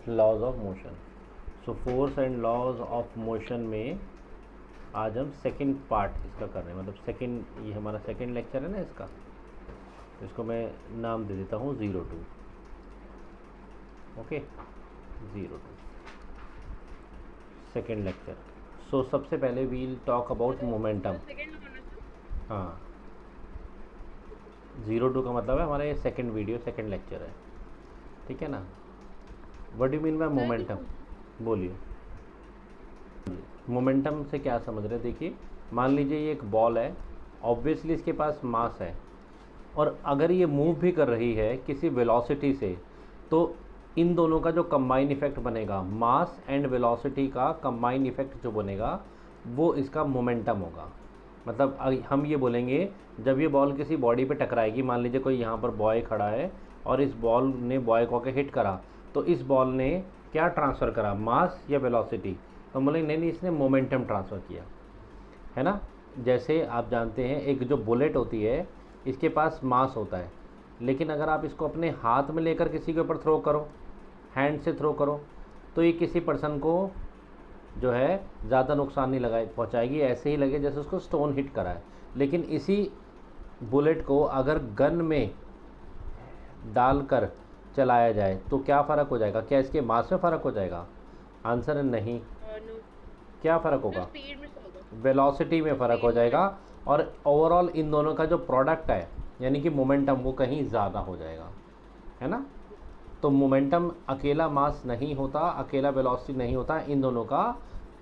Laws of motion. So force and laws of motion में आज हम सेकंड पार्ट इसका कर रहे हैं, मतलब सेकंड, ये हमारा सेकंड लेक्चर है ना इसका, तो इसको मैं नाम दे देता हूँ 02। Okay, 02 second lecture. सो सबसे पहले वील टॉक अबाउट मोमेंटम। हाँ, 02 का मतलब है हमारा ये सेकंड वीडियो, सेकंड लेक्चर है, ठीक है ना। What do mean by momentum, बोलिए। मोमेंटम से क्या समझ रहे हैं? देखिए, मान लीजिए ये एक बॉल है, ऑब्वियसली इसके पास मास है, और अगर ये मूव भी कर रही है किसी वेलोसिटी से, तो इन दोनों का जो कंबाइन इफेक्ट बनेगा, मास एंड वेलोसिटी का कंबाइन इफेक्ट जो बनेगा, वो इसका मोमेंटम होगा। मतलब हम ये बोलेंगे, जब ये बॉल किसी बॉडी पे टकराएगी, मान लीजिए कोई यहाँ पर बॉय खड़ा है और इस बॉल ने बॉय को आके हिट करा, तो इस बॉल ने क्या ट्रांसफ़र करा, मास या वेलोसिटी? तो बोलेंगे नहीं नहीं, इसने मोमेंटम ट्रांसफ़र किया, है ना। जैसे आप जानते हैं, एक जो बुलेट होती है, इसके पास मास होता है, लेकिन अगर आप इसको अपने हाथ में लेकर किसी के ऊपर थ्रो करो, हैंड से थ्रो करो, तो ये किसी पर्सन को जो है ज़्यादा नुकसान नहीं लगाए पहुँचाएगी, ऐसे ही लगे जैसे उसको स्टोन हिट करा है। लेकिन इसी बुलेट को अगर गन में डालकर चलाया जाए तो क्या फ़र्क हो जाएगा? क्या इसके मास में फ़र्क हो जाएगा? आंसर है नहीं। क्या फ़र्क होगा? वेलोसिटी में फ़र्क हो जाएगा, और ओवरऑल इन दोनों का जो प्रोडक्ट है, यानी कि मोमेंटम, वो कहीं ज़्यादा हो जाएगा, है ना। तो मोमेंटम अकेला मास नहीं होता, अकेला वेलोसिटी नहीं होता, इन दोनों का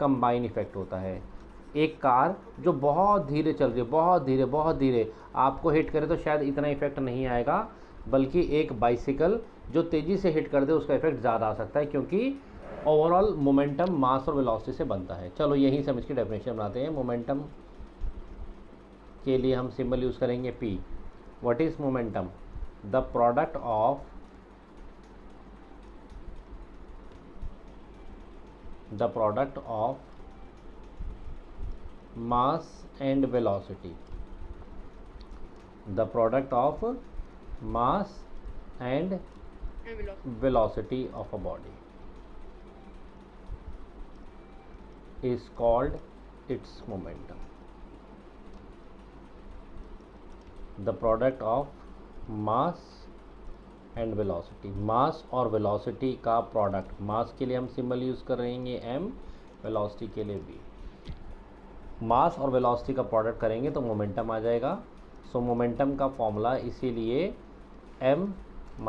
कंबाइन इफेक्ट होता है। एक कार जो बहुत धीरे चल रही है, बहुत धीरे आपको हिट करे तो शायद इतना इफेक्ट नहीं आएगा, बल्कि एक बाइसिकल जो तेज़ी से हिट कर दे उसका इफेक्ट ज़्यादा आ सकता है, क्योंकि ओवरऑल मोमेंटम मास और वेलोसिटी से बनता है। चलो यहीं से हम इसकी डेफिनेशन बनाते हैं। मोमेंटम के लिए हम सिंबल यूज़ करेंगे P। What is momentum? The product of mass and velocity, the product of mass and velocity of a body is called its momentum. The product of mass and velocity, mass और velocity का product. मास के लिए हम symbol use कर रहे हैं m, velocity के लिए v। मास और वेलोसिटी का प्रोडक्ट करेंगे तो मोमेंटम आ जाएगा। सो मोमेंटम का फॉर्मूला इसीलिए m ×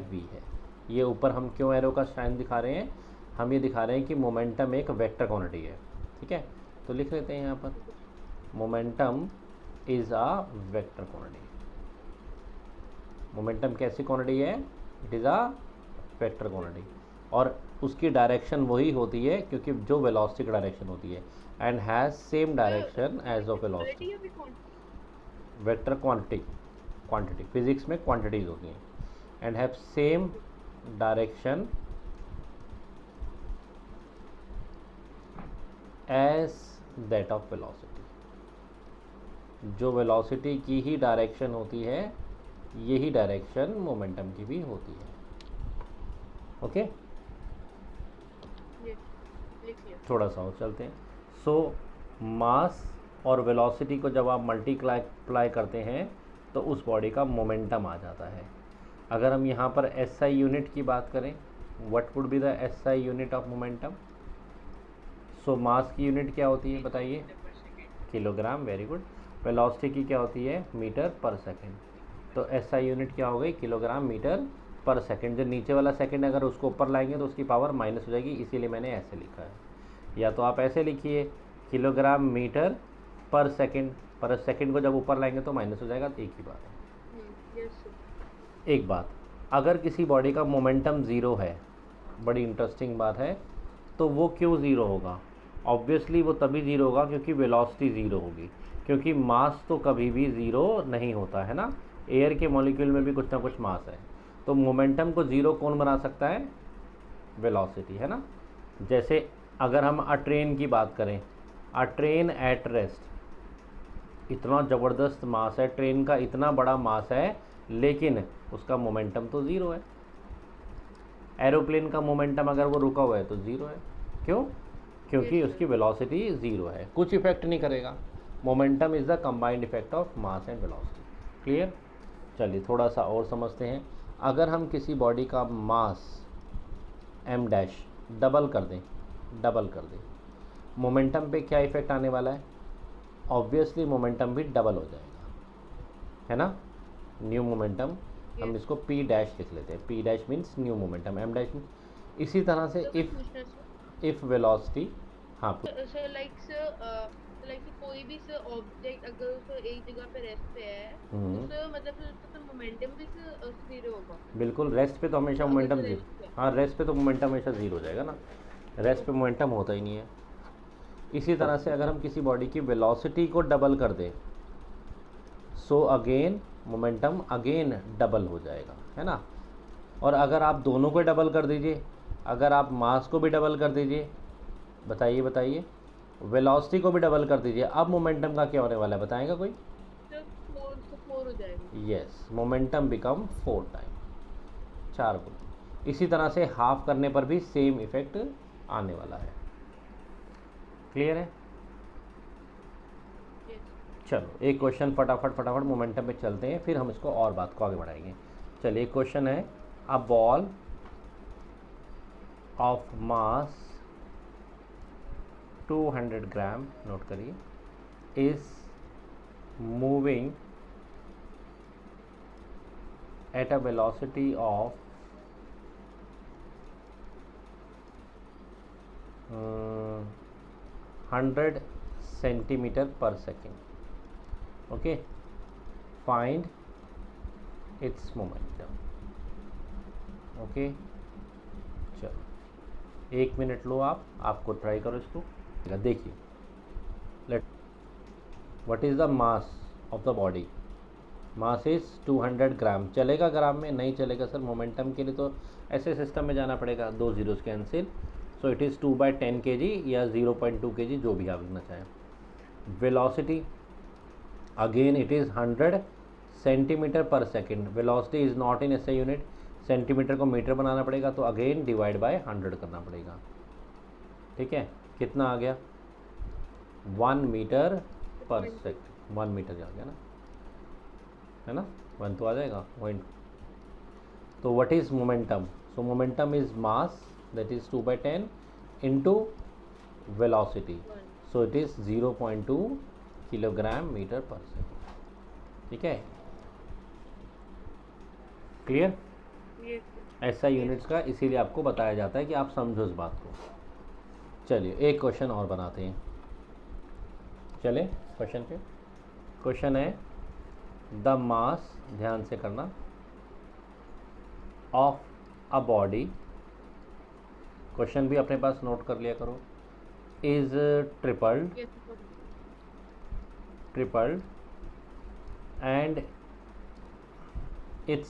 v है। ये ऊपर हम क्यों एरो का साइन दिखा रहे हैं? हम ये दिखा रहे हैं कि मोमेंटम एक वेक्टर क्वांटिटी है, ठीक है। तो लिख लेते हैं यहाँ पर, momentum is a vector quantity. Momentum कैसी क्वांटिटी है? It is a vector quantity, और उसकी डायरेक्शन वही होती है क्योंकि जो वेलोसिटी की डायरेक्शन होती है, and has same direction as of velocity. Vector quantity physics में क्वांटिटीज होती हैं, and have same direction as that of velocity. जो वेलोसिटी की ही डायरेक्शन होती है, यही डायरेक्शन मोमेंटम की भी होती है। ओके, थोड़ा सा और चलते हैं। सो मास और वेलोसिटी को जब आप मल्टीप्लाई करते हैं तो उस बॉडी का मोमेंटम आ जाता है। अगर हम यहाँ पर SI यूनिट की बात करें, what would be the SI unit of momentum? So mass की यूनिट क्या होती है बताइए? Kilogram, very good. वेलोसिटी की क्या होती है? Metre per second. तो SI यूनिट क्या हो गई? Kilogram metre per second. जो नीचे वाला सेकंड अगर उसको ऊपर लाएंगे तो उसकी पावर माइनस हो जाएगी, इसीलिए मैंने ऐसे लिखा है। या तो आप ऐसे लिखिए, किलोग्राम मीटर पर सेकंड को जब ऊपर लाएंगे तो माइनस हो जाएगा, तो एक ही बात है। एक बात, अगर किसी बॉडी का मोमेंटम ज़ीरो है, बड़ी इंटरेस्टिंग बात है, तो वो क्यों ज़ीरो होगा? ऑब्वियसली वो तभी ज़ीरो होगा क्योंकि वेलोसिटी ज़ीरो होगी, क्योंकि मास तो कभी भी ज़ीरो नहीं होता है ना। एयर के मॉलिक्यूल में भी कुछ ना कुछ मास है, तो मोमेंटम को ज़ीरो कौन बना सकता है? वेलोसिटी, है ना। जैसे अगर हम अ ट्रेन की बात करें, अ ट्रेन एट रेस्ट, इतना ज़बरदस्त मास है, ट्रेन का इतना बड़ा मास है, लेकिन उसका मोमेंटम तो ज़ीरो है। एरोप्लेन का मोमेंटम अगर वो रुका हुआ है तो ज़ीरो है। क्यों? क्योंकि उसकी वेलोसिटी ज़ीरो है, कुछ इफेक्ट नहीं करेगा। Momentum is the combined effect of mass and velocity. Clear? चलिए थोड़ा सा और समझते हैं। अगर हम किसी बॉडी का मास m डैश डबल कर दें, मोमेंटम पे क्या इफेक्ट आने वाला है? ऑब्वियसली मोमेंटम भी डबल हो जाएगा, है ना। न्यू मोमेंटम, हम इसको p डैश लिख लेते हैं। p dash means new momentum, m dash means. इसी तरह से इफ़ वेलोसिटी, हाँ सर लाइक कोई भी सर ऑब्जेक्ट अगर सर एक जगह पे रेस्ट पे है तो सर मतलब फिर तो मोमेंटम भी सर जीरो होगा। बिल्कुल, रेस्ट पे तो हमेशा अगर मोमेंटम सर जीरो। रेस्ट पे है हाँ, रेस्ट पे तो मोमेंटम हमेशा ज़ीरो हो जाएगा ना, रेस्ट पे मोमेंटम होता ही नहीं है। इसी तरह से अगर हम किसी बॉडी की वेलोसिटी को डबल कर दें, so again momentum again double हो जाएगा, है ना। और अगर आप दोनों को डबल कर दीजिए, अगर आप मास को भी डबल कर दीजिए, बताइए वेलोसिटी को भी डबल कर दीजिए, अब मोमेंटम का क्या होने वाला है, बताएगा कोई? तो फोर हो जाएगा। यस, मोमेंटम बिकम 4 टाइम, 4 गुना। इसी तरह से हाफ करने पर भी सेम इफेक्ट आने वाला है। क्लियर है? चलो एक क्वेश्चन फटाफट मोमेंटम पे चलते हैं, फिर हम इसको और बात को आगे बढ़ाएंगे। चलिए एक क्वेश्चन है, a ball of mass 200 gram, note करिए, is moving at a velocity of 100 centimetre per second. Okay, find its momentum. Okay, चलो 1 मिनट लो, आपको ट्राई करो इसको। देखिए, let what is the mass of the body? Mass is 200 gram. चलेगा gram में? नहीं चलेगा सर, मोमेंटम के लिए तो ऐसे सिस्टम में जाना पड़ेगा, 2 zeros cancel. So it is 2/10 kg या 0.2 kg, जो भी आप लिखना चाहें। Velocity again it is 100 centimetre per second. Velocity is not in SI unit, centimetre को मीटर बनाना पड़ेगा, तो अगेन डिवाइड बाय 100 करना पड़ेगा। ठीक है, कितना आ गया? 1 मीटर पर सेकेंड। 1 मीटर आ गया ना, है ना, 1 तो आ जाएगा, 1। तो what is momentum? So momentum is mass, that is 2/10 into velocity, so it is 0.2 kilogram metre per second. ठीक है, क्लियर? ऐसा यूनिट्स का इसीलिए आपको बताया जाता है कि आप समझो इस बात को। चलिए एक क्वेश्चन और बनाते हैं। चले क्वेश्चन पे। क्वेश्चन है, द मास, ध्यान से करना, ऑफ अ बॉडी, क्वेश्चन भी अपने पास नोट कर लिया करो, is tripled and its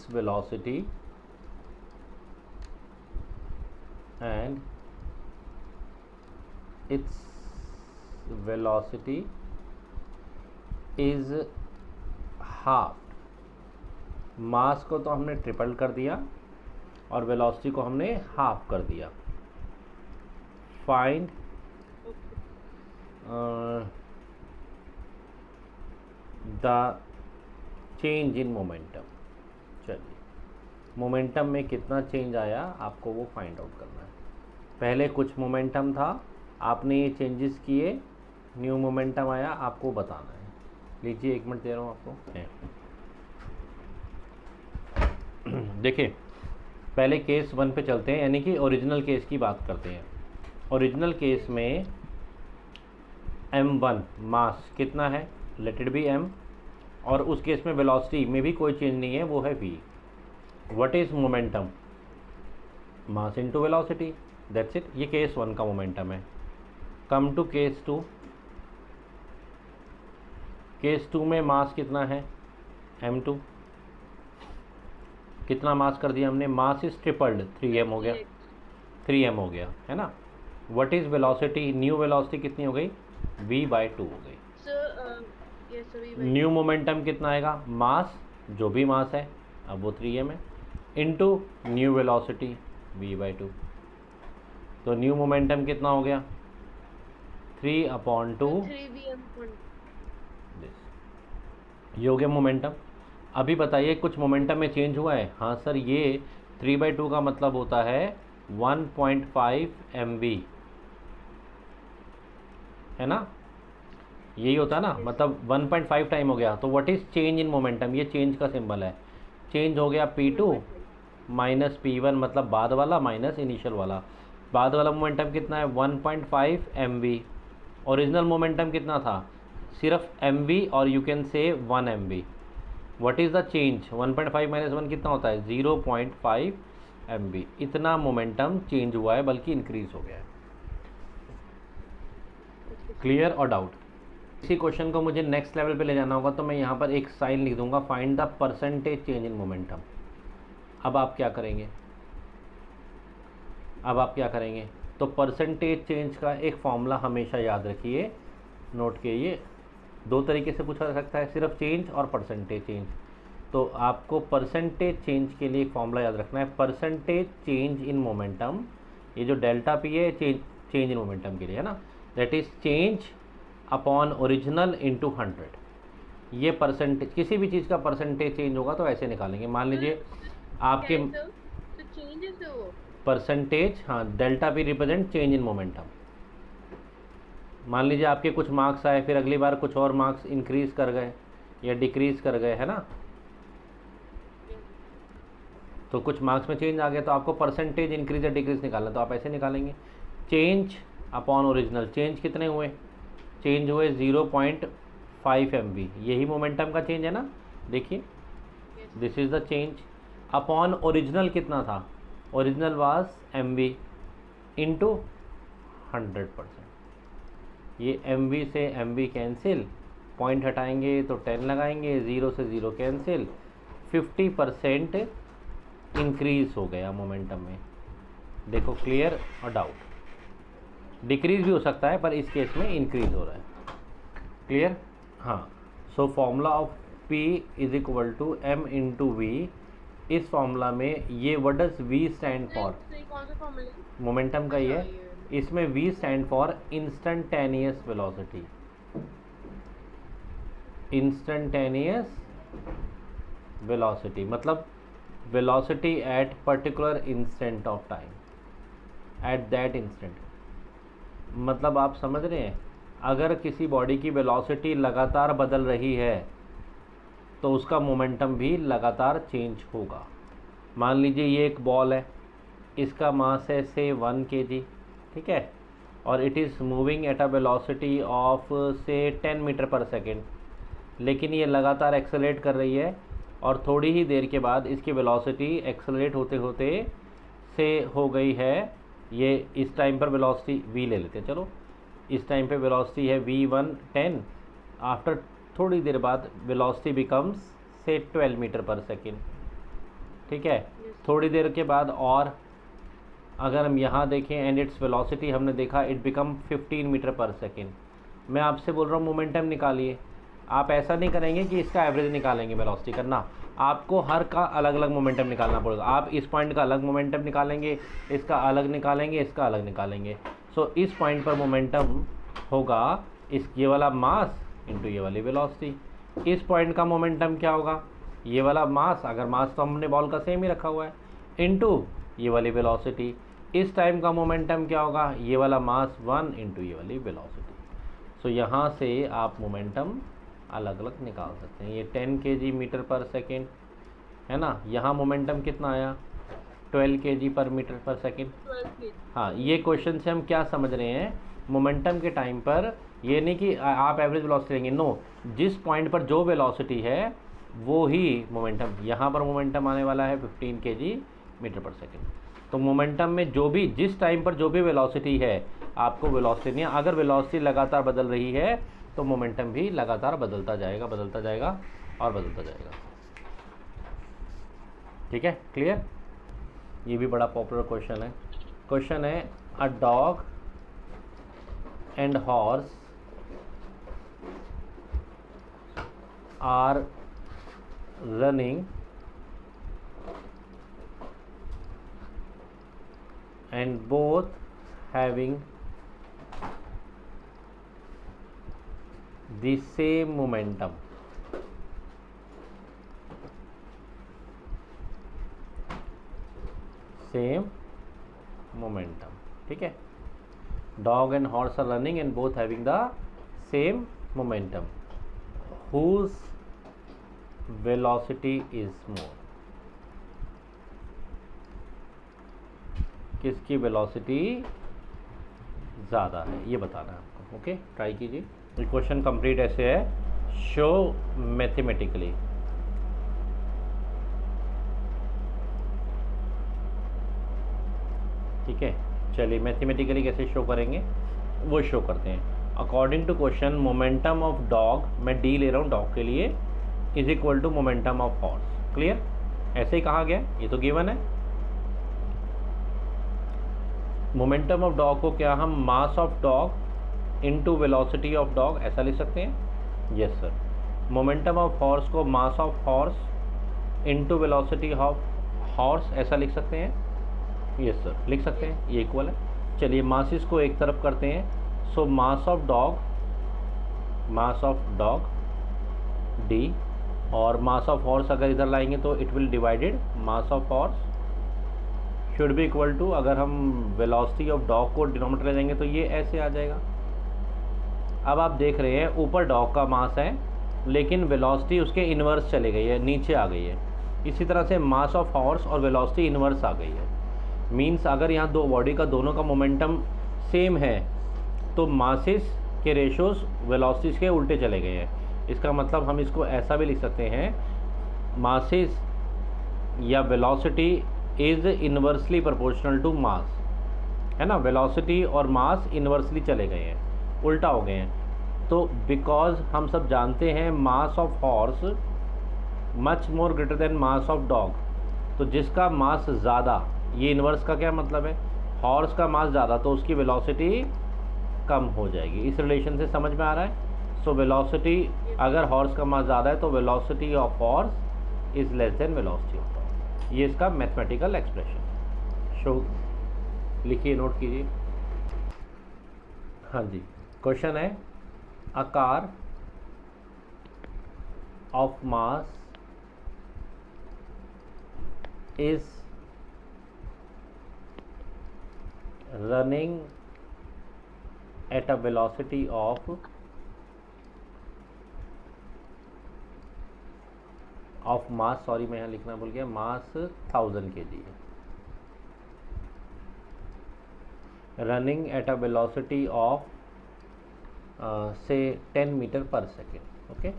velocity is half। मास को तो हमने ट्रिपल कर दिया और वेलोसिटी को हमने हाफ कर दिया। Find the change in momentum. चलिए, मोमेंटम में कितना चेंज आया आपको वो फाइंड आउट करना है। पहले कुछ मोमेंटम था, आपने ये चेंजेस किए, न्यू मोमेंटम आया, आपको बताना है। लीजिए 1 मिनट दे रहा हूँ आपको। देखिए, पहले केस 1 पे चलते हैं, यानी कि ओरिजिनल केस की बात करते हैं। ओरिजिनल केस में m1 मास कितना है, लेट इट बी m, और उस केस में वेलोसिटी में भी कोई चेंज नहीं है, वो है v। What is momentum? Mass into velocity, that's it. ये केस 1 का मोमेंटम है। Come to case 2। केस 2 में मास कितना है, m2। कितना मास कर दिया हमने? मास इज ट्रिपल्ड, 3m हो गया, 3m हो गया, है ना। What is velocity? New velocity कितनी हो गई? v/2 हो गई। न्यू मोमेंटम कितना आएगा? मास, जो भी मास है, अब वो 3m है, इनटू न्यू वेलोसिटी, v/2। तो न्यू मोमेंटम कितना हो गया 3/2 3v/2। ये हो गया मोमेंटम। अभी बताइए कुछ मोमेंटम में चेंज हुआ है? हाँ सर, ये 3/2 का मतलब होता है 1.5 mv, है ना? यही होता है ना, मतलब 1.5 टाइम हो गया। तो what is change in momentum? ये चेंज का सिंबल है। चेंज हो गया P2 माइनस P1, मतलब बाद वाला माइनस इनिशियल वाला। बाद वाला मोमेंटम कितना है 1.5 mv। ओरिजिनल मोमेंटम कितना था? सिर्फ mv, और you can say 1 mv। What is the change? 1.5 minus 1 कितना होता है 0.5 mv। इतना मोमेंटम चेंज हुआ है, बल्कि इंक्रीज हो गया है। क्लियर और डाउट? इसी क्वेश्चन को मुझे नेक्स्ट लेवल पे ले जाना होगा, तो मैं यहाँ पर एक साइन लिख दूंगा, find the percentage change in momentum. अब आप क्या करेंगे? तो परसेंटेज चेंज का एक फॉर्मूला हमेशा याद रखिए, नोट कीजिए। दो तरीके से पूछा जा सकता है, सिर्फ चेंज और परसेंटेज चेंज। तो आपको परसेंटेज चेंज के लिए एक फॉर्मूला याद रखना है, परसेंटेज चेंज इन मोमेंटम। ये जो डेल्टा पी है चेंज इन मोमेंटम के लिए, है ना? That is change upon original into 100। ये परसेंटेज, किसी भी चीज़ का परसेंटेज चेंज होगा तो ऐसे निकालेंगे। मान लीजिए आपके परसेंटेज, हाँ, delta P represent change in momentum. मान लीजिए आपके कुछ मार्क्स आए, फिर अगली बार कुछ और मार्क्स इंक्रीज कर गए या डिक्रीज कर गए, है ना? तो कुछ मार्क्स में चेंज आ गया, तो आपको परसेंटेज इंक्रीज या डिक्रीज निकालना, तो आप ऐसे निकालेंगे चेंज अपॉन ओरिजिनल। चेंज कितने हुए? चेंज हुए 0.5 mv। यही मोमेंटम का चेंज है ना? देखिए, this is the change. Upon original कितना था? Original was mv into 100%। ये mv से mv कैंसिल, पॉइंट हटाएंगे तो 10 लगाएंगे, 0 से 0 कैंसिल, 50% इंक्रीज हो गया मोमेंटम में। देखो, क्लियर और डाउट? डिक्रीज भी हो सकता है, पर इस केस में इंक्रीज हो रहा है। क्लियर? हाँ। So formula of P is equal to m into V. इस फॉर्मूला में ये what does V stand for? Momentum का ये। इसमें V stand for instantaneous velocity. Instantaneous velocity मतलब velocity at particular instant of time, at that instant. मतलब आप समझ रहे हैं, अगर किसी बॉडी की वेलोसिटी लगातार बदल रही है तो उसका मोमेंटम भी लगातार चेंज होगा। मान लीजिए ये एक बॉल है, इसका मास है से 1 kg, ठीक है, और it is moving at a velocity of से 10 मीटर पर सेकेंड। लेकिन ये लगातार एक्सेलरेट कर रही है, और थोड़ी ही देर के बाद इसकी वेलोसिटी एक्सेलरेट होते होते से हो गई है, ये इस टाइम पर वेलोसिटी v ले लेते हैं, चलो इस टाइम पे वेलोसिटी है v1 10। आफ्टर थोड़ी देर बाद वेलोसिटी बिकम्स से 12 मीटर पर सेकेंड, ठीक है। थोड़ी देर के बाद, और अगर हम यहाँ देखें एंड इट्स वेलोसिटी हमने देखा it become 15 metre per second. मैं आपसे बोल रहा हूँ मोमेंटम निकालिए। आप ऐसा नहीं करेंगे कि इसका एवरेज निकालेंगे वेलोसिटी करना, आपको हर का अलग अलग मोमेंटम निकालना पड़ेगा। आप इस पॉइंट का अलग मोमेंटम निकालेंगे, इसका अलग निकालेंगे, इसका अलग निकालेंगे। सो इस पॉइंट पर मोमेंटम होगा ये वाला मास इंटू ये वाली वेलोसिटी। इस पॉइंट का मोमेंटम क्या होगा? ये वाला मास, अगर मास तो हमने बॉल का सेम ही रखा हुआ है, इंटू ये वाली वेलोसिटी। इस टाइम का मोमेंटम क्या होगा? ये वाला मास 1 इंटू ये वाली वेलोसिटी। सो यहाँ से आप मोमेंटम अलग अलग निकाल सकते हैं। ये 10 kg मीटर पर सेकेंड है ना, यहाँ मोमेंटम कितना आया 12 kg पर मीटर पर सेकेंड। हाँ, ये क्वेश्चन से हम क्या समझ रहे हैं, मोमेंटम के टाइम पर ये नहीं कि आप एवरेज वेलोसिटी लेंगे, नो, जिस पॉइंट पर जो वेलोसिटी है वो ही मोमेंटम। यहाँ पर मोमेंटम आने वाला है 15 kg मीटर पर सेकेंड। तो मोमेंटम में जो भी, जिस टाइम पर जो भी वेलोसिटी है, आपको वेलोसिटी नहीं, अगर वेलोसिटी लगातार बदल रही है तो मोमेंटम भी लगातार बदलता जाएगा, बदलता जाएगा और बदलता जाएगा। ठीक है, क्लियर? ये भी बड़ा पॉपुलर क्वेश्चन है। क्वेश्चन है, a dog and horse are running and both having the same momentum. Same momentum. ठीक है, dog and horse are running and both having the same momentum. Whose velocity is more? किसकी velocity ज़्यादा है, ये बताना है आपको. ओके, ट्राई कीजिए. ये क्वेश्चन कंप्लीट ऐसे है, शो मैथमेटिकली. ठीक है, चलिए मैथमेटिकली कैसे शो करेंगे वो शो करते हैं. According to question, momentum of dog, मैं डी ले रहा हूँ डॉग के लिए, is equal to momentum of horse. Clear, ऐसे ही कहा गया, ये तो गिवन है. मोमेंटम ऑफ डॉग को क्या हम mass of dog into velocity of dog ऐसा लिख सकते हैं? Yes sir. Momentum of horse को mass of horse into velocity of horse ऐसा लिख सकते हैं? यस सर, लिख सकते हैं, ये इक्वल है. चलिए मासेस को एक तरफ करते हैं. So mass of dog D, और मास ऑफ हॉर्स अगर इधर लाएंगे तो it will divided mass of horse should be equal to, अगर हम वेलोसिटी ऑफ डॉग को डिनोमिनेटर ले जाएंगे तो ये ऐसे आ जाएगा. अब आप देख रहे हैं ऊपर डॉग का मास है लेकिन वेलोसिटी उसके इन्वर्स चले गई है, नीचे आ गई है. इसी तरह से मास ऑफ हॉर्स और वेलोसिटी इन्वर्स आ गई है. मींस अगर यहाँ दो बॉडी का दोनों का मोमेंटम सेम है तो मासेस के रेशोज वेलोसिटीज़ के उल्टे चले गए हैं. इसका मतलब हम इसको ऐसा भी लिख सकते हैं, मासेस या velocity is inversely proportional to mass, है ना. वेलोसिटी और मास इन्वर्सली चले गए हैं, उल्टा हो गए हैं. तो बिकॉज हम सब जानते हैं मास of horse much more greater then mass of dog, तो जिसका मास ज़्यादा, ये इन्वर्स का क्या मतलब है, हॉर्स का मास ज़्यादा तो उसकी वेलोसिटी कम हो जाएगी. इस रिलेशन से समझ में आ रहा है. सो वेलोसिटी, अगर हॉर्स का मास ज़्यादा है तो velocity of horse is less than velocity of dog. ये इसका मैथमेटिकल एक्सप्रेशन. शो लिखिए, नोट कीजिए. हाँ जी, क्वेश्चन है, a car of mass is running at a velocity of mass, sorry मैं यहाँ लिखना भूल गया, मास 1000 kg है, running at a velocity of से 10 metre per second. Okay,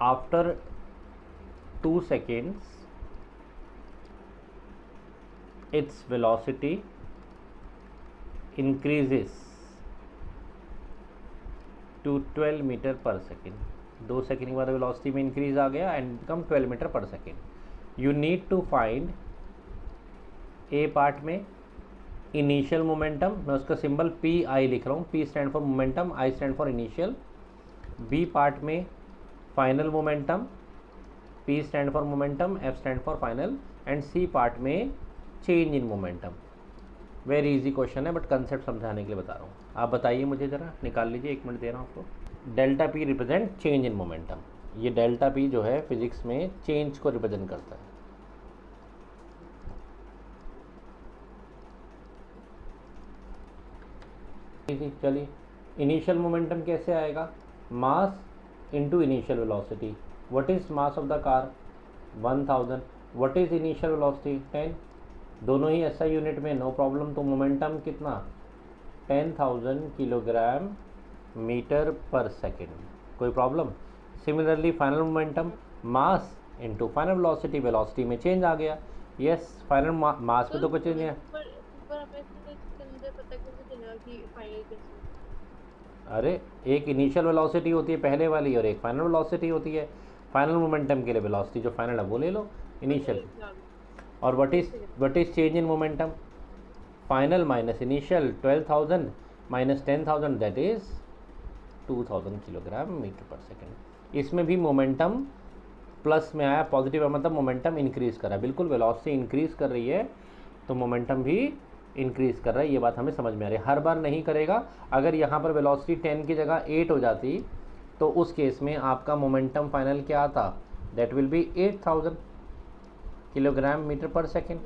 after 2 seconds its velocity increases to 12 metre per second. 2 second के बाद velocity में इंक्रीज आ गया and become 12 metre per second. You need to find, A part में initial momentum, मैं उसका symbol P I लिख रहा हूँ, P stand for momentum, I stand for initial. B part में final momentum, P stand for momentum, F stand for final. And C part में change in momentum. Very easy question है but concept समझाने के लिए बता रहा हूँ. आप बताइए मुझे ज़रा, निकाल लीजिए, 1 मिनट दे रहा हूँ आपको. Delta P represent change in momentum. ये डेल्टा पी जो है फिजिक्स में चेंज को रिप्रेजेंट करता है. चलिए, इनिशियल मोमेंटम कैसे आएगा, mass into initial velocity. What is mass of the car, 1000. What is initial velocity, 10. दोनों ही एसआई यूनिट में, नो प्रॉब्लम. तो मोमेंटम कितना, 10,000 किलोग्राम मीटर पर सेकेंड, कोई problem. Similarly final momentum, mass into final velocity, velocity में change आ गया. Yes, final मास में तो कुछ नहीं है. अरे एक इनिशियल वेलोसिटी होती है पहले वाली और एक फाइनल वेलोसिटी होती है. फाइनल मोमेंटम के लिए वेलोसिटी जो फाइनल है वो ले लो, इनिशियल. और what is change in momentum, final minus initial, 12,000 minus 10,000 that is 2,000 kilogram metre per second. इसमें भी मोमेंटम प्लस में आया, पॉजिटिव है मतलब मोमेंटम इंक्रीज कर रहा है. बिल्कुल वेलोसिटी इंक्रीज कर रही है तो मोमेंटम भी इंक्रीज़ कर रहा है। ये बात हमें समझ में आ रही है। हर बार नहीं करेगा। अगर यहाँ पर वेलोसिटी 10 की जगह 8 हो जाती तो उस केस में आपका मोमेंटम फाइनल क्या आता, that will be 8000 kilogram metre per second.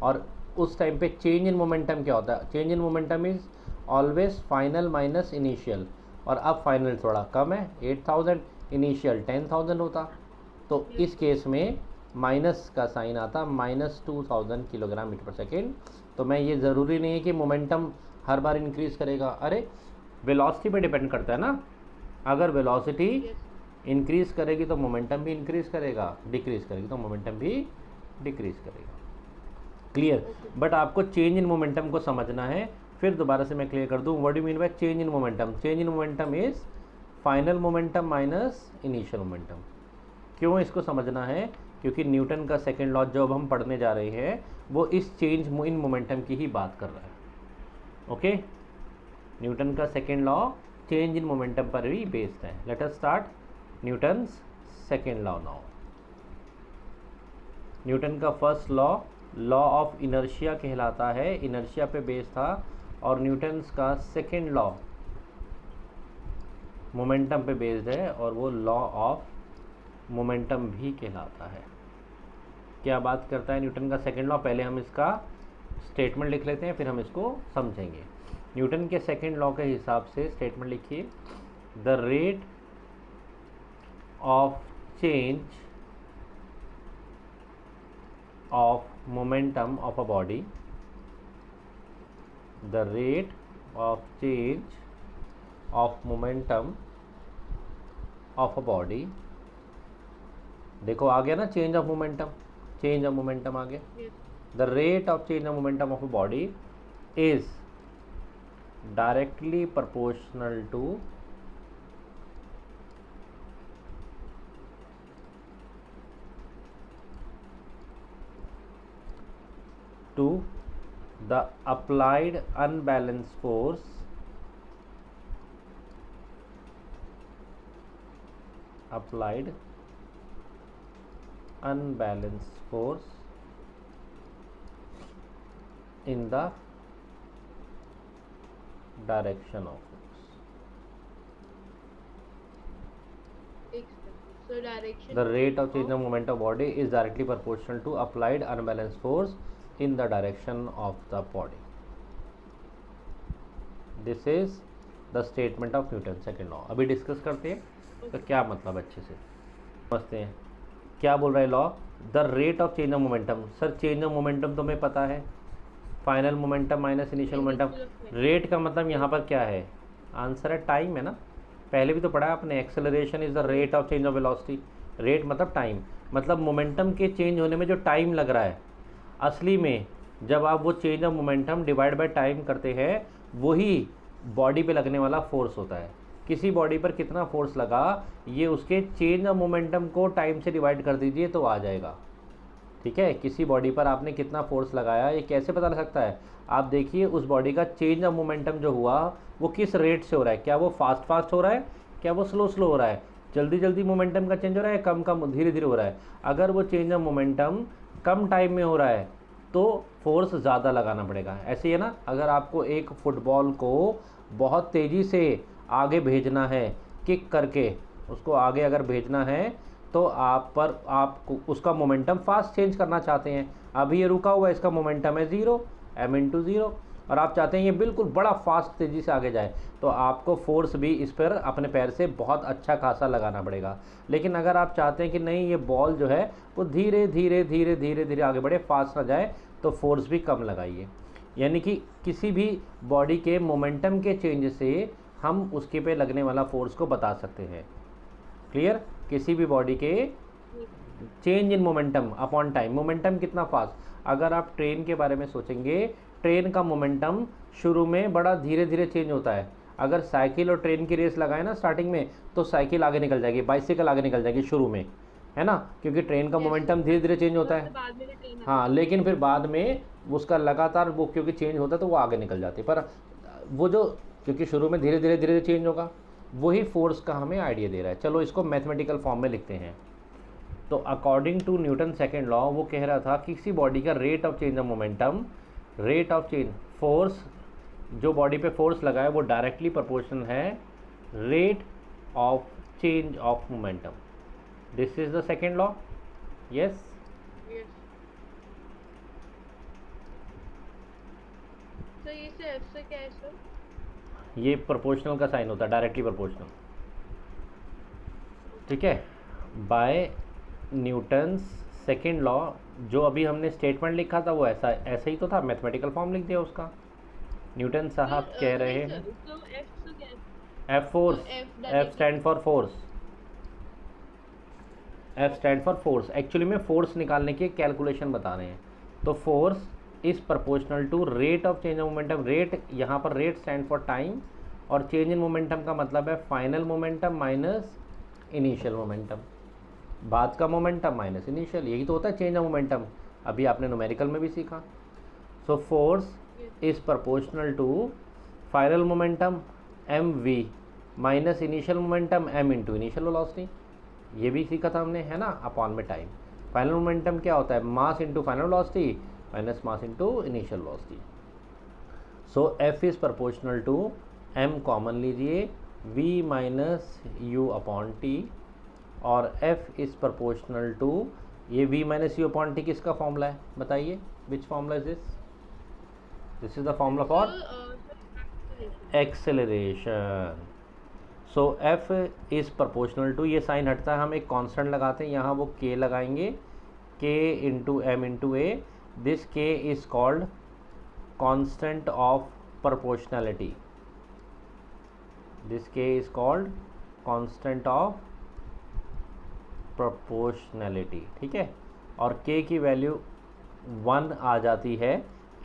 और उस टाइम पे चेंज इन मोमेंटम क्या होता है, change in momentum is always final minus initial. और अब फाइनल थोड़ा कम है 8000, इनिशियल 10000 होता, तो इस केस में माइनस का साइन आता, -2000 किलोग्राम मीटर पर सेकेंड। तो मैं ये ज़रूरी नहीं है कि मोमेंटम हर बार इंक्रीज़ करेगा। अरे वेलोसिटी पे डिपेंड करता है ना। अगर वेलोसिटी इंक्रीज़ करेगी तो मोमेंटम भी इंक्रीज़ करेगा, डिक्रीज़ करेगी तो मोमेंटम भी डिक्रीज़ करेगा। क्लियर। बट आपको चेंज इन मोमेंटम को समझना है। फिर दोबारा से मैं क्लियर कर दूँ, what do mean by change in momentum. Change in momentum is final momentum minus initial momentum. क्यों इसको समझना है, क्योंकि न्यूटन का सेकेंड लॉ जो अब हम पढ़ने जा रहे हैं वो इस चेंज इन मोमेंटम की ही बात कर रहा है। ओके, न्यूटन का second law change in momentum पर भी बेस्ड है। Let us start Newton's second law now. Newton का फर्स्ट लॉ ऑफ इनर्शिया कहलाता है, इनर्शिया पे बेस था। और न्यूटन्स का सेकेंड लॉ मोमेंटम पे बेस्ड है और वो लॉ ऑफ मोमेंटम भी कहलाता है। क्या बात करता है न्यूटन का सेकेंड लॉ, पहले हम इसका स्टेटमेंट लिख लेते हैं फिर हम इसको समझेंगे। न्यूटन के सेकेंड लॉ के हिसाब से स्टेटमेंट लिखिए, the rate of change of momentum of a body, the rate of change of momentum of a body. देखो आ गया ना, change of momentum, change of momentum आ गया। The rate of change of momentum of a body is directly proportional to the applied unbalanced force in the direction of force. So direction. The rate of change of momentum of body is directly proportional to applied unbalanced force in the direction of the body. This is the statement of Newton second law. अभी discuss करते हैं तो क्या मतलब अच्छे से समझते हैं। क्या बोल रहा है law, the rate of change of momentum. Sir change of momentum तो हमें पता है, final momentum minus initial momentum. Rate का मतलब यहाँ पर क्या है, आंसर है टाइम है ना, पहले भी तो पढ़ा है आपने, acceleration is the rate of change of velocity. Rate मतलब टाइम, मतलब मोमेंटम के चेंज होने में जो टाइम लग रहा है, असली में जब आप वो change of momentum divide by time करते हैं वही बॉडी पे लगने वाला फोर्स होता है। किसी बॉडी पर कितना फोर्स लगा ये उसके चेंज ऑफ मोमेंटम को टाइम से डिवाइड कर दीजिए तो आ जाएगा। ठीक है, किसी बॉडी पर आपने कितना फोर्स लगाया ये कैसे पता लग सकता है, आप देखिए उस बॉडी का चेंज ऑफ मोमेंटम जो हुआ वो किस रेट से हो रहा है, क्या वो फास्ट हो रहा है, क्या वो स्लो हो रहा है, जल्दी जल्दी मोमेंटम का चेंज हो रहा है, कम धीरे धीरे हो रहा है। अगर वो change of momentum come time में हो रहा है तो फोर्स ज़्यादा लगाना पड़ेगा। ऐसे ही है ना, अगर आपको एक फुटबॉल को बहुत तेज़ी से आगे भेजना है, किक करके उसको आगे अगर भेजना है तो आप उसका मोमेंटम फास्ट चेंज करना चाहते हैं। अभी ये रुका हुआ है, इसका मोमेंटम है 0 m/0 और आप चाहते हैं ये बिल्कुल बड़ा फास्ट तेज़ी से आगे जाए, तो आपको फोर्स भी इस पर अपने पैर से बहुत अच्छा खासा लगाना पड़ेगा। लेकिन अगर आप चाहते हैं कि नहीं ये बॉल जो है वो धीरे धीरे आगे बढ़े, फास्ट ना जाए, तो फोर्स भी कम लगाइए। यानी कि किसी भी बॉडी के मोमेंटम के चेंज से हम उसके पे लगने वाला फोर्स को बता सकते हैं। क्लियर, किसी भी बॉडी के change in momentum upon time, momentum कितना फास्ट। अगर आप ट्रेन के बारे में सोचेंगे, ट्रेन का मोमेंटम शुरू में बड़ा धीरे धीरे चेंज होता है। अगर साइकिल और ट्रेन की रेस लगाए ना स्टार्टिंग में, तो साइकिल आगे निकल जाएगी, बाइसिकल आगे निकल जाएगी शुरू में, है ना, क्योंकि ट्रेन का मोमेंटम धीरे धीरे चेंज होता है। हाँ, लेकिन फिर बाद में उसका लगातार वो क्योंकि चेंज होता है तो वो आगे निकल जाती है। पर वो जो क्योंकि शुरू में धीरे धीरे चेंज होगा, वही फोर्स का हमें आइडिया दे रहा है। चलो इसको मैथमेटिकल फॉर्म में लिखते हैं। तो according to Newton second law वो कह रहा था कि किसी बॉडी का rate of change of momentum, rate of change force, जो बॉडी पे फोर्स लगा है वो डायरेक्टली प्रोपोर्शनल है rate of change of momentum. This is the second law. Yes. Yes. तो ये से एफ से क्या है सर? ये प्रोपोर्शनल का साइन होता है, डायरेक्टली प्रोपोर्शनल. ठीक है. बाय न्यूटन्स सेकेंड लॉ, जो अभी हमने स्टेटमेंट लिखा था वो ऐसा ऐसा ही तो था, मैथमेटिकल फॉर्म लिख दिया उसका. न्यूटन साहब कह रहे हैं तो एफ से क्या है? F force. F stand for force. F stand for force. Actually में फोर्स निकालने की कैलकुलेशन बता रहे हैं. तो force is proportional to rate of change of momentum. Rate यहाँ पर रेट स्टैंड फॉर टाइम और चेंज इन मोमेंटम का मतलब है final momentum minus initial momentum. बाद का मोमेंटम माइनस इनिशियल, यही तो होता है चेंज ऑफ मोमेंटम. अभी आपने न्यूमेरिकल में भी सीखा. So force is proportional to final momentum M V minus initial momentum M into initial velocity. ये भी सीखा था हमने, है ना, अपॉन में टाइम. फाइनल मोमेंटम क्या होता है? Mass into final velocity minus mass into initial velocity. So F is proportional to M common लीजिए v minus U upon T, और f इज प्रोपोर्शनल टू ये v minus U upon T किसका formula है बताइए? Which formula is this? This is the formula for acceleration. So f is proportional to, ये sign हटता है, हम एक कांस्टेंट लगाते हैं यहाँ, वो k लगाएंगे, k into M into A. This k is called constant of proportionality. This k is called constant of proportionality. ठीक है. और k की वैल्यू 1 आ जाती है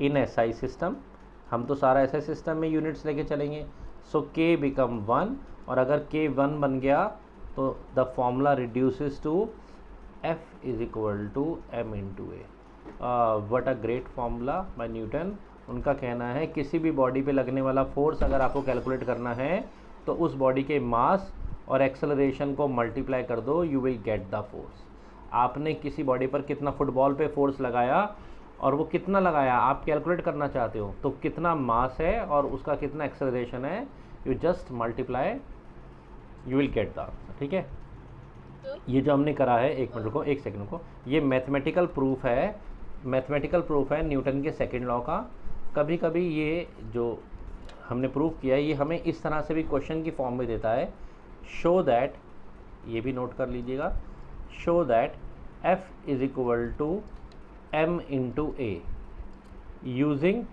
इन SI सिस्टम. हम तो सारा SI सिस्टम में यूनिट्स लेके चलेंगे. सो k बिकम 1, और अगर k 1 बन गया तो the formula reduces to f is equal to m into A. What a great formula by Newton. उनका कहना है किसी भी बॉडी पे लगने वाला फोर्स अगर आपको कैलकुलेट करना है तो उस बॉडी के मास और एक्सेलरेशन को मल्टीप्लाई कर दो, you will get the force. आपने किसी बॉडी पर कितना फुटबॉल पे फोर्स लगाया और वो कितना लगाया आप कैलकुलेट करना चाहते हो, तो कितना मास है और उसका कितना एक्सेलरेशन है, you just multiply, you will get the answer. ठीक है. ये जो हमने करा है, एक मिनट रुको, एक सेकंड को, ये मैथमेटिकल प्रूफ है, मैथमेटिकल प्रूफ है न्यूटन के सेकेंड लॉ का. कभी कभी ये जो हमने प्रूफ किया है ये हमें इस तरह से भी क्वेश्चन की फॉर्म में देता है. शो दैट, ये भी नोट कर लीजिएगा, show that f is equal to m into A using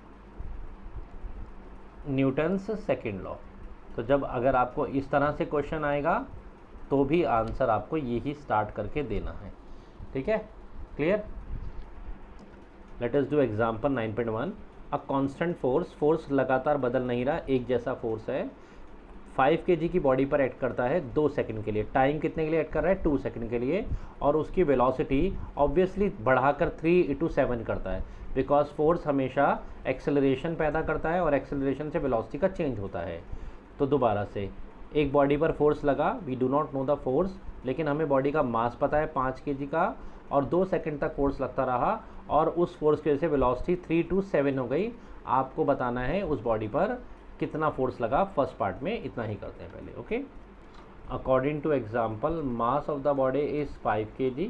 Newton's second law. तो जब अगर आपको इस तरह से क्वेश्चन आएगा तो भी आंसर आपको यही स्टार्ट करके देना है. ठीक है. Clear. Let us do example 9.1. A constant force, force लगातार बदल नहीं रहा, एक जैसा फोर्स है, 5 kg की बॉडी पर एक्ट करता है 2 सेकंड के लिए. टाइम कितने के लिए एक्ट कर रहा है? 2 सेकंड के लिए. और उसकी वेलोसिटी ऑब्वियसली बढ़ाकर 3 into 7 करता है, बिकॉज फोर्स हमेशा एक्सेलरेशन पैदा करता है और एक्सेलरेशन से वेलोसिटी का चेंज होता है. तो दोबारा से एक बॉडी पर फोर्स लगा, we do not know the force, लेकिन हमें बॉडी का मास पता है 5 kg का, और 2 सेकंड तक फोर्स लगता रहा और उस फोर्स की वजह से वेलोसिटी 3 to 7 हो गई. आपको बताना है उस बॉडी पर कितना फोर्स लगा. फर्स्ट पार्ट में इतना ही करते हैं पहले. Okay. According two example, mass of the body is 5 kg.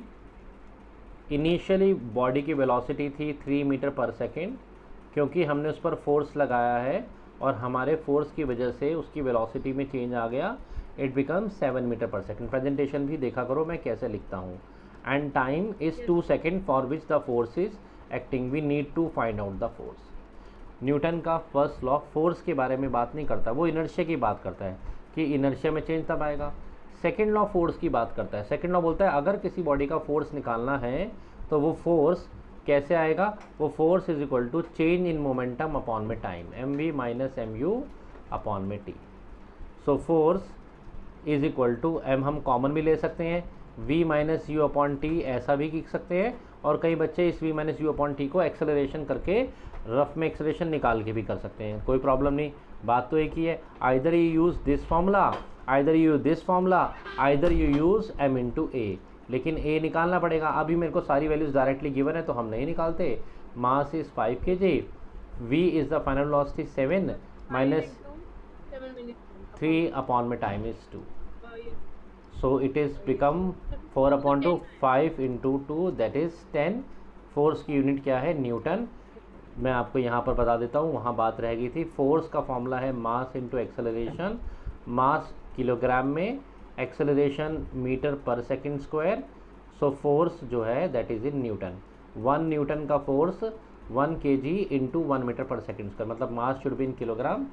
Initially body की वेलोसिटी थी 3 मीटर पर सेकेंड. क्योंकि हमने उस पर फोर्स लगाया है और हमारे फोर्स की वजह से उसकी वेलोसिटी में चेंज आ गया, it become 7 metre per second. Presentation भी देखा करो मैं कैसे लिखता हूँ. And time is 2 second for which the force is acting. We need to find out the force. Newton का फर्स्ट लॉ फोर्स के बारे में बात नहीं करता, वो इनर्शिया की बात करता है कि इनर्शिया में चेंज तब आएगा. सेकेंड लॉ फोर्स की बात करता है. सेकेंड लॉ बोलता है अगर किसी बॉडी का फोर्स निकालना है तो वो फोर्स कैसे आएगा? वो force is equal to change in momentum upon में time, M V minus M U upon में T. So force is equal to M, हम कॉमन भी ले सकते हैं, v minus U upon T ऐसा भी लिख सकते हैं, और कई बच्चे इस v minus U upon T को एक्सेलरेशन करके रफ में एक्सेलरेशन निकाल के भी कर सकते हैं. कोई प्रॉब्लम नहीं, बात तो एक ही है. Either you use this formula, either you use this formula, either you use m into A. लेकिन ए निकालना पड़ेगा। अभी मेरे को सारी वैल्यूज़ डायरेक्टली गिवन है तो हम नहीं निकालते। Mass is 5 kg, v is the final velocity 7 minus 3 upon में time is 2, so it is become 4/2, 5 into 2 that is 10। Force की यूनिट क्या है? न्यूटन। मैं आपको यहाँ पर बता देता हूँ, वहाँ बात रह गई थी। फोर्स का फॉर्मूला है mass into acceleration. Mass kilogram में, acceleration metre per second square. So force जो है that is in Newton. 1 Newton का force 1 kg into 1 metre per second square, मतलब mass should be in kilogram.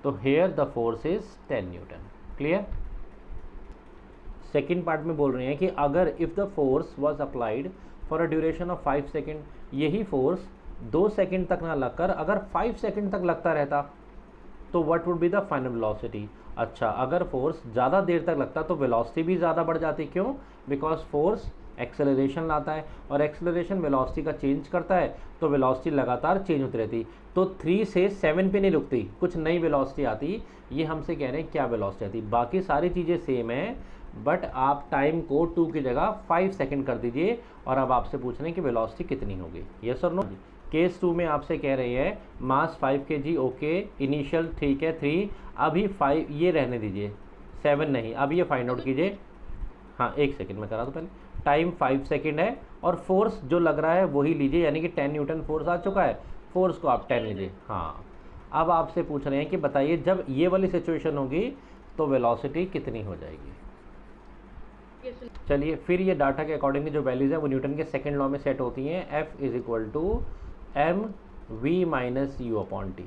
तो here the force is 10 Newton. Clear? Second part में बोल रहे हैं कि अगर if the force was applied for a duration of 5 second, यही फोर्स 2 सेकेंड तक ना लगकर अगर 5 सेकेंड तक लगता रहता तो what would be the final velocity. अच्छा, अगर फोर्स ज़्यादा देर तक लगता तो वेलोसिटी भी ज़्यादा बढ़ जाती। क्यों? बिकॉज फोर्स एक्सेलरेशन लाता है और एक्सेलरेशन वेलोसिटी का चेंज करता है, तो वेलोसिटी लगातार चेंज होती रहती। तो 3 से 7 पे नहीं रुकती, कुछ नई वेलोसिटी आती। ये हमसे कह रहे हैं क्या वेलोसिटी आती। बाकी सारी चीज़ें सेम है, बट आप टाइम को 2 की जगह 5 सेकेंड कर दीजिए और अब आपसे पूछ रहे हैं कि वेलोसिटी कितनी होगी। यस और नो? केस 2 में आपसे कह रही है मास 5 kg, ओके, इनिशियल ठीक है 3, अभी 5 ये रहने दीजिए, 7 नहीं, अब ये फाइंड आउट कीजिए। हाँ 1 सेकेंड में करा दो पहले। टाइम 5 सेकेंड है और फोर्स जो लग रहा है वही लीजिए, यानी कि 10 न्यूटन फोर्स आ चुका है। फोर्स को आप 10 लीजिए। हाँ, अब आपसे पूछ रहे हैं कि बताइए जब ये वाली सिचुएशन होगी तो वेलोसिटी कितनी हो जाएगी। चलिए फिर ये डाटा के अकॉर्डिंगली जो वैल्यूज़ है वो न्यूटन के सेकंड लॉ में सेट होती हैं। F is equal to M V minus U upon T.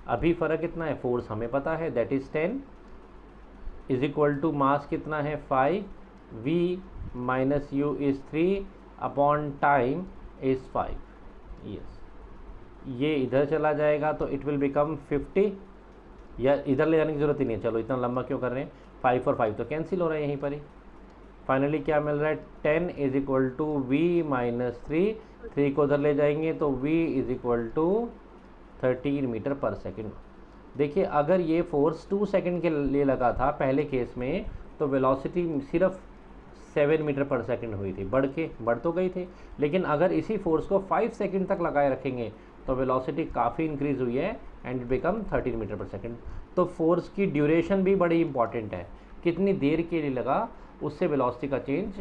अभी फ़र्क कितना है? फोर्स हमें पता है that is 10 is equal to mass कितना है 5, V minus U is 3 upon time is 5। Yes, ये इधर चला जाएगा तो इट विल बिकम 50, या इधर ले जाने की ज़रूरत ही नहीं है। चलो इतना लंबा क्यों कर रहे हैं, 5 और 5 तो कैंसिल हो रहा है यहीं पर ही। फाइनली क्या मिल रहा है? 10 is equal to V minus 3 को उधर ले जाएंगे तो v is equal to 13 metre per second. देखिए अगर ये फोर्स 2 सेकेंड के लिए लगा था पहले केस में तो वेलोसिटी सिर्फ 7 मीटर पर सेकेंड हुई थी, बढ़ तो गई थी। लेकिन अगर इसी फोर्स को 5 सेकेंड तक लगाए रखेंगे तो वेलोसिटी काफ़ी इंक्रीज़ हुई है and become 13 metre per second. तो फोर्स की ड्यूरेशन भी बड़ी इंपॉर्टेंट है, कितनी देर के लिए लगा उससे वेलोसिटी का चेंज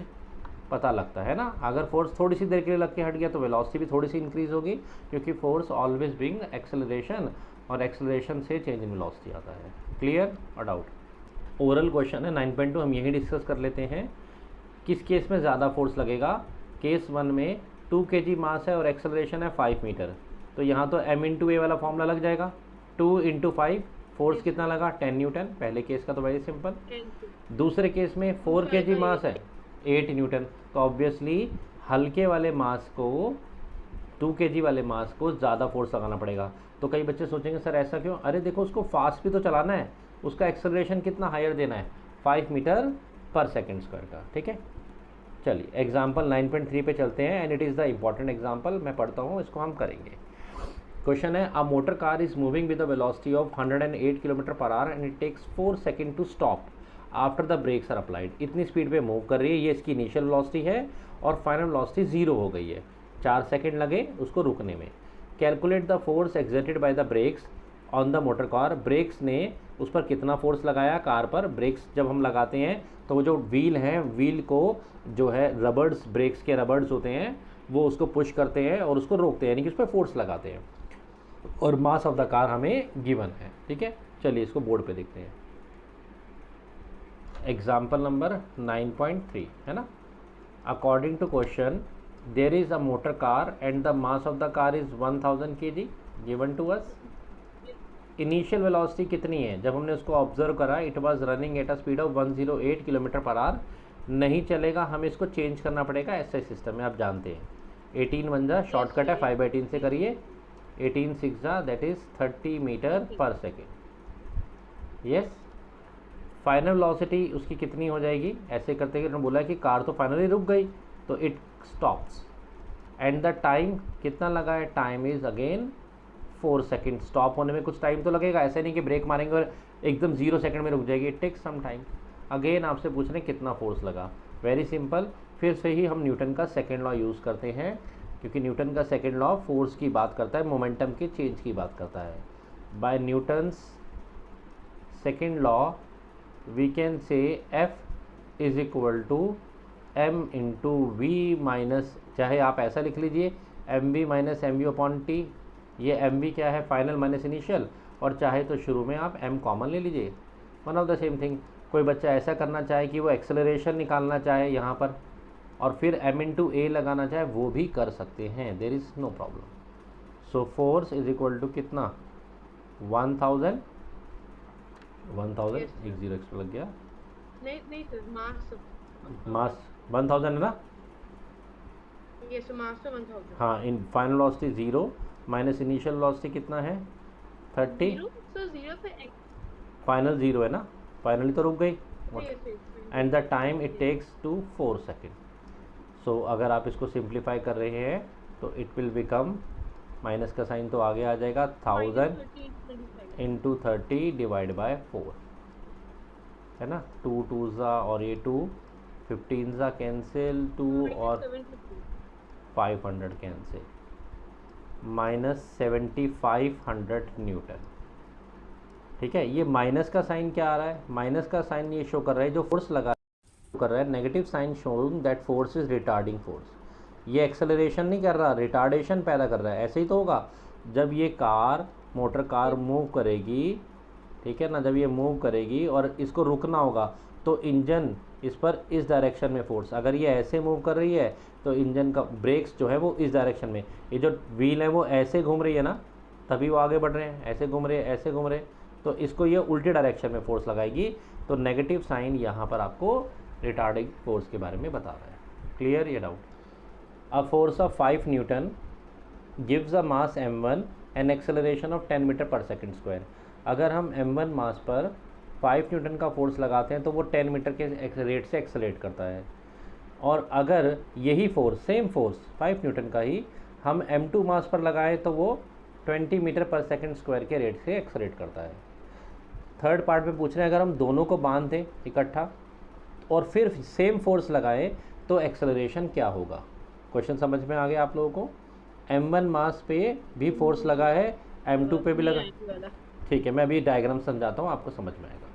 पता लगता है ना। अगर फोर्स थोड़ी सी देर के लिए लग के हट गया तो वेलोसिटी भी थोड़ी सी इंक्रीज़ होगी, क्योंकि फोर्स ऑलवेज ब्रिंग एक्सेलरेशन और एक्सेलरेशन से चेंज इन वेलोसिटी आता है। क्लियर और डाउट? ओरल क्वेश्चन है 9.2, हम यही डिस्कस कर लेते हैं। किस केस में ज़्यादा फोर्स लगेगा? केस 1 में 2 kg मास है और एक्सेलरेशन है 5 मीटर, तो यहाँ तो m इंटू ए वाला फॉर्मूला लग जाएगा। 2 इंटू 5, फोर्स कितना लगा? 10 न्यूटन। पहले केस का तो वेरी सिंपल। दूसरे केस में 4 kg मास है, 8 न्यूटन। तो ऑब्वियसली हल्के वाले मास को 2 kg वाले मास को ज़्यादा फोर्स लगाना पड़ेगा। तो कई बच्चे सोचेंगे सर ऐसा क्यों? अरे देखो उसको फास्ट भी तो चलाना है, उसका एक्सेलरेशन कितना हायर देना है, 5 मीटर पर सेकेंड स्क्वायर का। ठीक है, चलिए एग्जाम्पल 9.3 पे चलते हैं and it is the important example. मैं पढ़ता हूँ, इसको हम करेंगे। क्वेश्चन है a motor car is moving with the velocity of 108 kilometre per hour and it takes 4 second to stop after the brakes are applied. इतनी स्पीड पे move कर रही है, ये इसकी इनिशियल वेलोसिटी है और फाइनल वेलोसिटी 0 हो गई है। 4 सेकेंड लगे उसको रुकने में। Calculate the force exerted by the brakes on the motor car. Brakes ने उस पर कितना फोर्स लगाया कार पर। ब्रेक्स जब हम लगाते हैं तो वो जो व्हील हैं, व्हील को जो है रबर्ड्स, ब्रेक्स के रबर्ड्स होते हैं, वो उसको पुश करते हैं और उसको रोकते हैं, यानी कि उस पर फोर्स लगाते हैं। और मास ऑफ द कार हमें गिवन है। ठीक है, चलिए इसको बोर्ड पे देखते हैं। एग्जाम्पल नंबर 9.3 है ना। According to question there is a motor car and the mass of the car is 1000 kg given to us. Initial velocity कितनी है? जब हमने उसको ऑब्जर्व करा it was running at a speed of 108 kilometre per hour. नहीं चलेगा, हमें इसको चेंज करना पड़ेगा ऐसे सिस्टम में, आप जानते हैं। 18 बन जा, शॉर्टकट है, 5/18 से करिए। 18 6 जा that is 30 metre per second. Yes, final velocity उसकी कितनी हो जाएगी? ऐसे करते हुए बोला कि कार तो फाइनली रुक गई तो it stops and the time कितना लगा है? Time is again 4 second. Stop होने में कुछ टाइम तो लगेगा, ऐसे नहीं कि ब्रेक मारेंगे और एकदम 0 सेकेंड में रुक जाएगी। It takes some time. Again आपसे पूछ रहे हैं कितना फोर्स लगा। वेरी सिंपल, फिर से ही हम न्यूटन का सेकेंड लॉ यूज़ करते हैं, क्योंकि न्यूटन का सेकेंड लॉ फोर्स की बात करता है, मोमेंटम के चेंज की बात करता है। By Newton's second law we can say F is equal to m into V minus, चाहे आप ऐसा लिख लीजिए M V minus M U upon T. ये एम वी क्या है, फाइनल माइनस इनिशियल, और चाहे तो शुरू में आप m कॉमन ले लीजिए, one of the same thing. कोई बच्चा ऐसा करना चाहे कि वो एक्सेलरेशन निकालना चाहे यहाँ पर और फिर m इंटू ए लगाना चाहे, वो भी कर सकते हैं, there is no problem. So force is equal to कितना, 1000 एक जीरो एक्स्ट्रा लग गया, नहीं सर, मास 1000 है ना, यस मास 1000। हाँ, in final velocity 0 minus initial velocity कितना है 30, सो 0 पे फाइनल 0 है ना, फाइनली तो रुक गई, and the time it takes to 4 second. So अगर आप इसको सिंप्लीफाई कर रहे हैं तो इट विल बिकम, माइनस का साइन तो आगे आ जाएगा, 1000 इंटू 30 डिवाइड बाय 4, है ना, 2 2 ज़ा और ये 2, 15 ज़ा कैंसिल, 2 और 500 कैंसिल, माइनस 7500 न्यूटन। ठीक है, ये माइनस का साइन क्या आ रहा है, माइनस का साइन ये शो कर रहा है जो फोर्स लगा कर रहा है, negative sign showing that force is retarding force. ये एक्सेलरेशन नहीं कर रहा, रिटार्डेशन पैदा कर रहा है। ऐसे ही तो होगा जब ये कार, मोटर कार मूव करेगी, ठीक है ना, जब ये मूव करेगी और इसको रुकना होगा तो इंजन इस पर इस डायरेक्शन में फोर्स, अगर ये ऐसे मूव कर रही है तो इंजन का ब्रेक्स जो है वो इस डायरेक्शन में, ये जो व्हील है वो ऐसे घूम रही है ना, तभी वो आगे बढ़ रहे हैं, ऐसे घूम रहे हैं, ऐसे घूम रहे हैं, तो इसको ये उल्टी डायरेक्शन में फोर्स लगाएगी। तो नेगेटिव साइन यहाँ पर आपको रिटार्डिंग फोर्स के बारे में बता रहा है। क्लियर ये doubt? A force of 5 newton gives a mass m1 and acceleration of 10 metre per second square. अगर हम m1 मास पर 5 न्यूटन का फोर्स लगाते हैं तो वो 10 मीटर के रेट से एक्सेलरेट करता है, और अगर यही फोर्स, सेम फोर्स 5 न्यूटन का ही हम m2 मास पर लगाएं तो वो 20 मीटर पर सेकंड स्क्वायर के रेट से एक्सेलरेट करता है। थर्ड पार्ट में पूछ रहे हैं अगर हम दोनों को बांध दें इकट्ठा और फिर सेम फोर्स लगाएं तो एक्सेलरेशन क्या होगा। क्वेश्चन समझ में आ गया आप लोगों को? m1 मास पे भी फोर्स लगा है, m2 पे भी लगा, ठीक है, मैं अभी डायग्राम समझाता हूँ, आपको समझ में आएगा।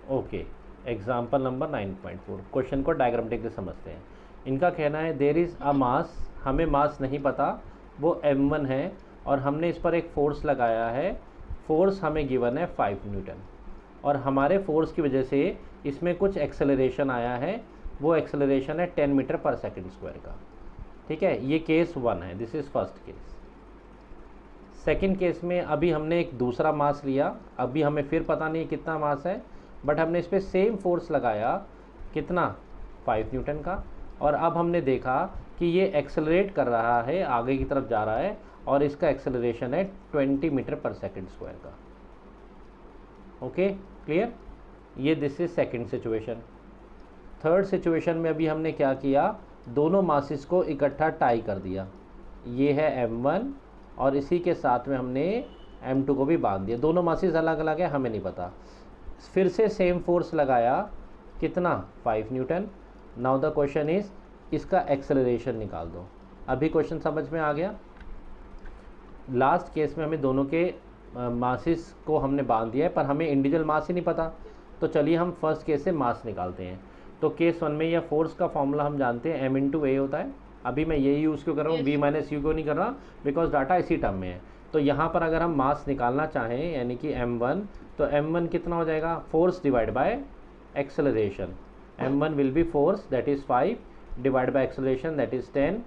ओके, एग्जाम्पल नंबर 9.4, क्वेश्चन को डायग्रामेटिक से समझते हैं। इनका कहना है देयर इज़ अ मास, हमें मास नहीं पता, वो m1 है और हमने इस पर एक फोर्स लगाया है, फोर्स हमें गिवन है 5 न्यूटन, और हमारे फोर्स की वजह से इसमें कुछ एक्सेलरेशन आया है, वो एक्सेलरेशन है 10 मीटर पर सेकंड स्क्वायर का। ठीक है, ये केस 1 है, this is first case. Second case में अभी हमने एक दूसरा मास लिया, अभी हमें फिर पता नहीं कितना मास है, बट हमने इस पर सेम फोर्स लगाया, कितना, 5 न्यूटन का, और अब हमने देखा कि ये एक्सेलरेट कर रहा है, आगे की तरफ जा रहा है, और इसका एक्सेलरेशन है 20 मीटर पर सेकंड स्क्वायर का। Okay, clear? ये this is second situation. Third situation में अभी हमने क्या किया, दोनों मासेस को इकट्ठा टाई कर दिया, ये है m1 और इसी के साथ में हमने m2 को भी बांध दिया, दोनों मासेस अलग अलग है, हमें नहीं पता। फिर से सेम फोर्स लगाया, कितना, 5 Newton. Now the question is इसका एक्सेलरेशन निकाल दो। अभी क्वेश्चन समझ में आ गया? लास्ट केस में हमें दोनों के मासेस को हमने बांध दिया है, पर हमें इंडिविजुअल मास ही नहीं पता, तो चलिए हम फर्स्ट केस से मास निकालते हैं। तो केस 1 में यह फोर्स का फॉर्मूला हम जानते हैं, m इंटू ए होता है। अभी मैं यही यूज़ क्यों कर रहा हूँ, v माइनस यू क्यों नहीं कर रहा, बिकॉज डाटा इसी टर्म में है। तो यहाँ पर अगर हम मास निकालना चाहें, यानी कि m1, तो m1 कितना हो जाएगा, force divide by acceleration. m1 will be force that is 5 divide by acceleration that is 10,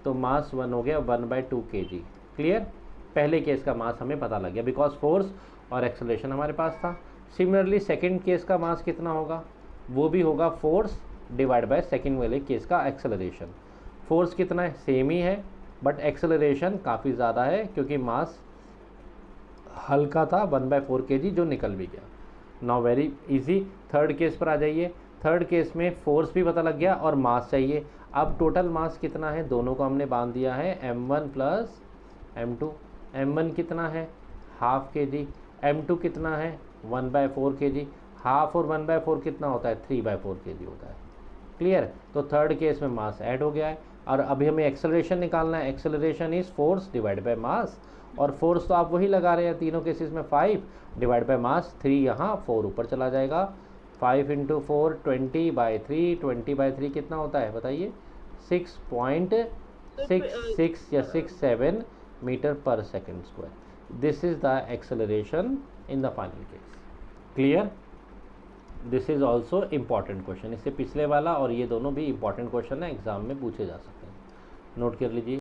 तो मास 1 हो गया 1/2 kg। क्लियर? पहले केस का मास हमें पता लग गया, बिकॉज फोर्स और एक्सेलरेशन हमारे पास था। सिमिलरली सेकेंड केस का मास कितना होगा, वो भी होगा फोर्स डिवाइड बाय सेकेंड वाले केस का एक्सेलरेशन। फोर्स कितना है, सेम ही है, बट एक्सेलरेशन काफ़ी ज़्यादा है क्योंकि मास हल्का था 1/4 kg जो निकल भी गया। Now very easy, third case पर आ जाइए। थर्ड केस में फोर्स भी पता लग गया और मास चाहिए। अब टोटल मास कितना है, दोनों को हमने बांध दिया है, m1 प्लस m2। m1 कितना है, ½ kg, m2 कितना है, 1/4 kg। हाफ और 1/4 कितना होता है, 3/4 kg होता है। क्लियर। तो थर्ड केस में मास ऐड हो गया है, और अभी हमें एक्सेलरेशन निकालना है। Acceleration is force divide by mass, और फोर्स तो आप वही लगा रहे हैं तीनों केसेस में, 5 डिवाइड बाय मास, 3 यहाँ 4 ऊपर चला जाएगा। 5 इंटू 4 20/3, 20/3 कितना होता है बताइए? 6.66 या 67 metre per second square. This is the acceleration in the final case. Clear. This is also important question. इससे पिछले वाला और ये दोनों भी इम्पॉर्टेंट क्वेश्चन है, एग्जाम में पूछे जा सकते हैं, नोट कर लीजिए।